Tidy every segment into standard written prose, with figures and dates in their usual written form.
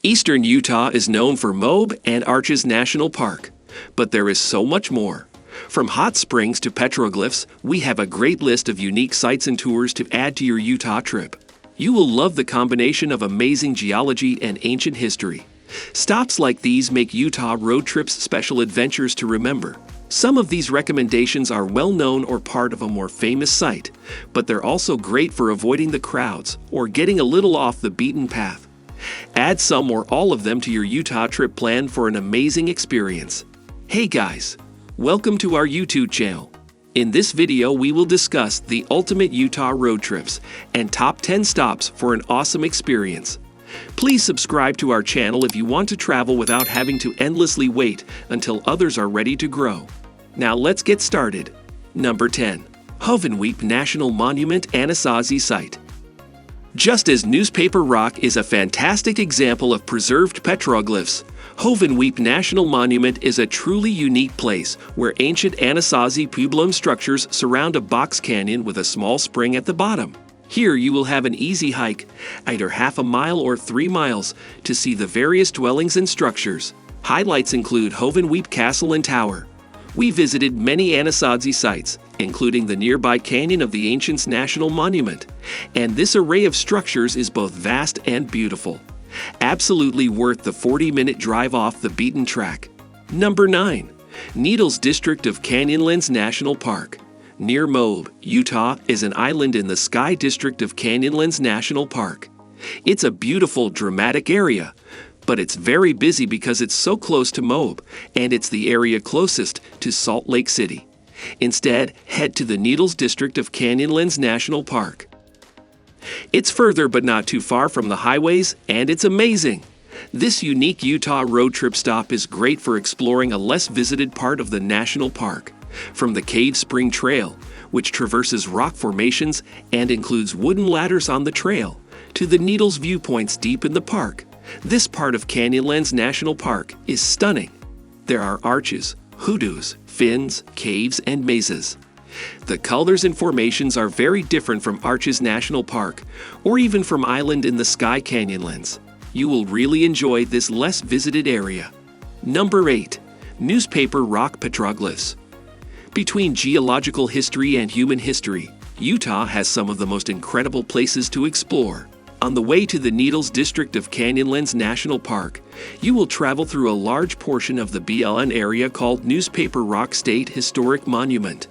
Eastern Utah is known for Moab and Arches National Park, but there is so much more. From hot springs to petroglyphs, we have a great list of unique sites and tours to add to your Utah trip. You will love the combination of amazing geology and ancient history. Stops like these make Utah road trips special adventures to remember. Some of these recommendations are well known or part of a more famous site, but they're also great for avoiding the crowds or getting a little off the beaten path. Add some or all of them to your Utah trip plan for an amazing experience. Hey guys, welcome to our YouTube channel. In this video, we will discuss the ultimate Utah road trips and top 10 stops for an awesome experience. Please subscribe to our channel if you want to travel without having to endlessly wait until others are ready to grow. Now let's get started. Number 10. HOVENWEEP National Monument ANASAZI Site. Just as Newspaper Rock is a fantastic example of preserved petroglyphs, HOVENWEEP National Monument is a truly unique place where ancient ANASAZI puebloan structures surround a box canyon with a small spring at the bottom. Here you will have an easy hike, either half a mile or 3 miles, to see the various dwellings and structures. Highlights include HOVENWEEP Castle and Tower. We visited many ANASAZI sites, including the nearby Canyon of the Ancients National Monument, and this array of structures is both vast and beautiful. Absolutely worth the 40-minute drive off the beaten track. Number 9. Needles District of Canyonlands National Park. Near Moab, Utah is an island in the Sky District of Canyonlands National Park. It's a beautiful, dramatic area, but it's very busy because it's so close to Moab, and it's the area closest to Salt Lake City. Instead, head to the Needles District of Canyonlands National Park. It's further but not too far from the highways, and it's amazing. This unique Utah road trip stop is great for exploring a less visited part of the national park. From the Cave Spring Trail, which traverses rock formations and includes wooden ladders on the trail, to the Needles viewpoints deep in the park. This part of Canyonlands National Park is stunning. There are arches, hoodoos, fins, caves, and mazes. The colors and formations are very different from Arches National Park, or even from Island in the Sky Canyonlands. You will really enjoy this less visited area. Number 8. Newspaper Rock Petroglyphs. Between geological history and human history, Utah has some of the most incredible places to explore. On the way to the Needles District of Canyonlands National Park, you will travel through a large portion of the BLN area called Newspaper Rock State Historic Monument.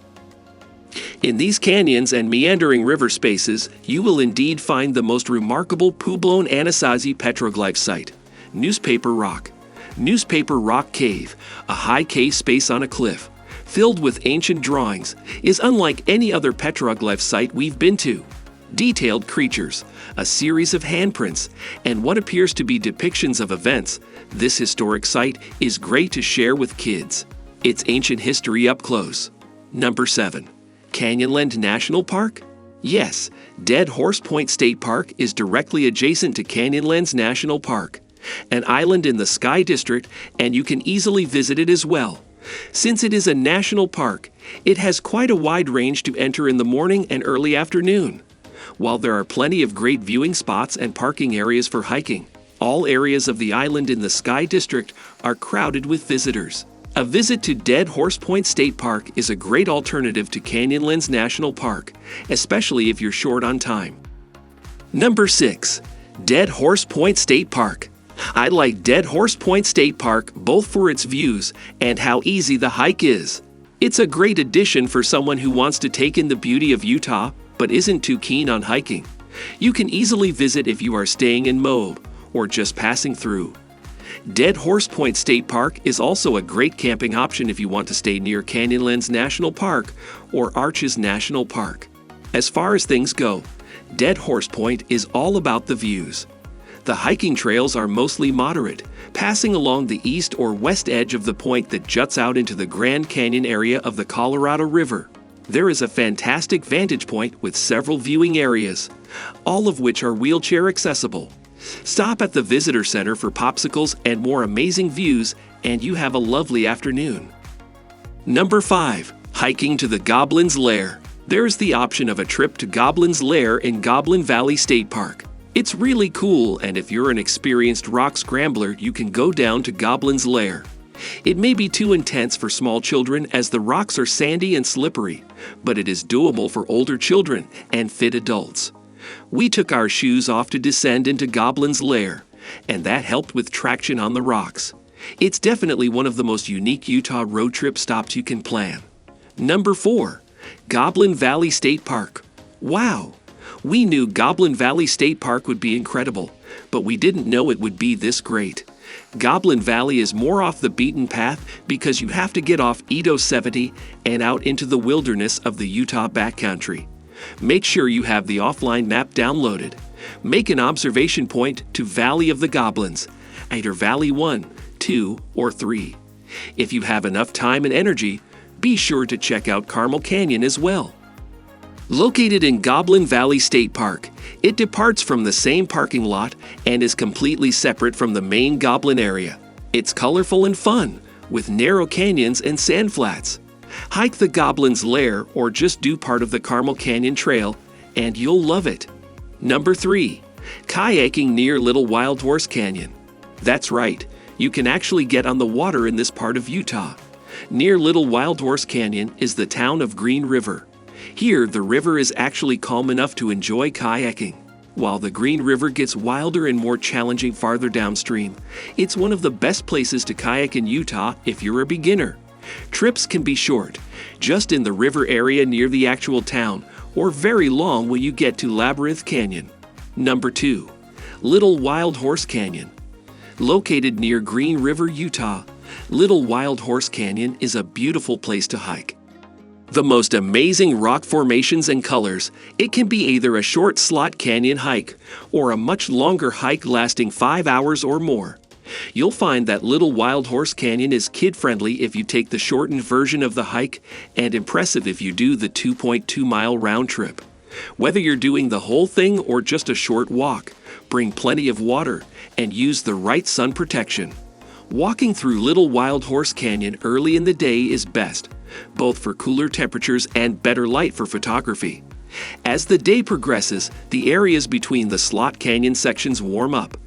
In these canyons and meandering river spaces, you will indeed find the most remarkable puebloan ANASAZI petroglyph site, Newspaper Rock. Newspaper Rock Cave, a high cave space on a cliff, filled with ancient drawings, is unlike any other petroglyph site we've been to. Detailed creatures, a series of handprints, and what appears to be depictions of events, this historic site is great to share with kids. It's ancient history up close. Number 7. Canyonland National Park? Yes, Dead Horse Point State Park is directly adjacent to Canyonlands National Park, an island in the Sky District, and you can easily visit it as well. Since it is a national park, it has quite a wide range to enter in the morning and early afternoon. While there are plenty of great viewing spots and parking areas for hiking, all areas of the island in the Sky District are crowded with visitors. A visit to Dead Horse Point State Park is a great alternative to Canyonlands National Park, especially if you're short on time. Number 6. Dead Horse Point State Park. I like Dead Horse Point State Park both for its views and how easy the hike is. It's a great addition for someone who wants to take in the beauty of Utah but isn't too keen on hiking. You can easily visit if you are staying in Moab or just passing through. Dead Horse Point State Park is also a great camping option if you want to stay near Canyonlands National Park or Arches National Park. As far as things go, Dead Horse Point is all about the views. The hiking trails are mostly moderate, passing along the east or west edge of the point that juts out into the Grand Canyon area of the Colorado River. There is a fantastic vantage point with several viewing areas, all of which are wheelchair accessible. Stop at the visitor center for popsicles and more amazing views, and you have a lovely afternoon. Number 5. Hiking to the Goblin's Lair. There's the option of a trip to Goblin's Lair in Goblin Valley State Park. It's really cool, and if you're an experienced rock scrambler, you can go down to Goblin's Lair. It may be too intense for small children as the rocks are sandy and slippery, but it is doable for older children and fit adults. We took our shoes off to descend into Goblin's Lair, and that helped with traction on the rocks. It's definitely one of the most unique Utah road trip stops you can plan. Number 4. Goblin Valley State Park. Wow! We knew Goblin Valley State Park would be incredible, but we didn't know it would be this great. Goblin Valley is more off the beaten path because you have to get off Edo 70 and out into the wilderness of the Utah backcountry. Make sure you have the offline map downloaded. Make an observation point to Valley of the Goblins, either Valley 1, 2, or 3. If you have enough time and energy, be sure to check out Carmel Canyon as well. Located in Goblin Valley State Park, it departs from the same parking lot and is completely separate from the main Goblin area. It's colorful and fun, with narrow canyons and sand flats. Hike the Goblin's Lair or just do part of the Carmel Canyon Trail, and you'll love it. Number 3. Kayaking near Little WILDHORSE Canyon. That's right, you can actually get on the water in this part of Utah. Near Little WILDHORSE Canyon is the town of Green River. Here, the river is actually calm enough to enjoy kayaking. While the Green River gets wilder and more challenging farther downstream, it's one of the best places to kayak in Utah if you're a beginner. Trips can be short, just in the river area near the actual town, or very long when you get to Labyrinth Canyon. Number 2. Little WILDHORSE Canyon. Located near Green River, Utah, Little WILDHORSE Canyon is a beautiful place to hike. The most amazing rock formations and colors, it can be either a short slot canyon hike or a much longer hike lasting 5 hours or more. You'll find that Little WILDHORSE Canyon is kid-friendly if you take the shortened version of the hike and impressive if you do the 2.2-mile round trip. Whether you're doing the whole thing or just a short walk, bring plenty of water and use the right sun protection. Walking through Little WILDHORSE Canyon early in the day is best, both for cooler temperatures and better light for photography. As the day progresses, the areas between the slot canyon sections warm up.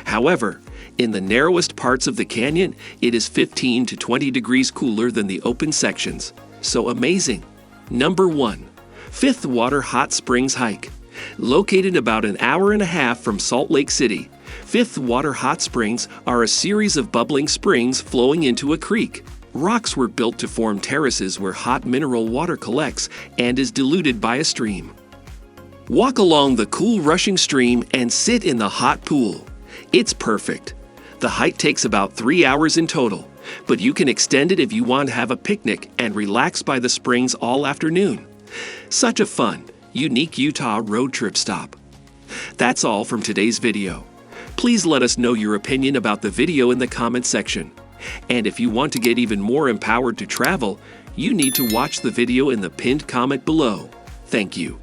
However, in the narrowest parts of the canyon, it is 15 to 20 degrees cooler than the open sections. So amazing! Number 1. Fifth Water Hot Springs Hike. Located about an hour and a half from Salt Lake City, Fifth Water Hot Springs are a series of bubbling springs flowing into a creek. Rocks were built to form terraces where hot mineral water collects and is diluted by a stream. Walk along the cool rushing stream and sit in the hot pool. It's perfect. The hike takes about 3 hours in total, but you can extend it if you want to have a picnic and relax by the springs all afternoon. Such a fun, unique Utah road trip stop. That's all from today's video. Please let us know your opinion about the video in the comment section. And if you want to get even more empowered to travel, you need to watch the video in the pinned comment below. Thank you.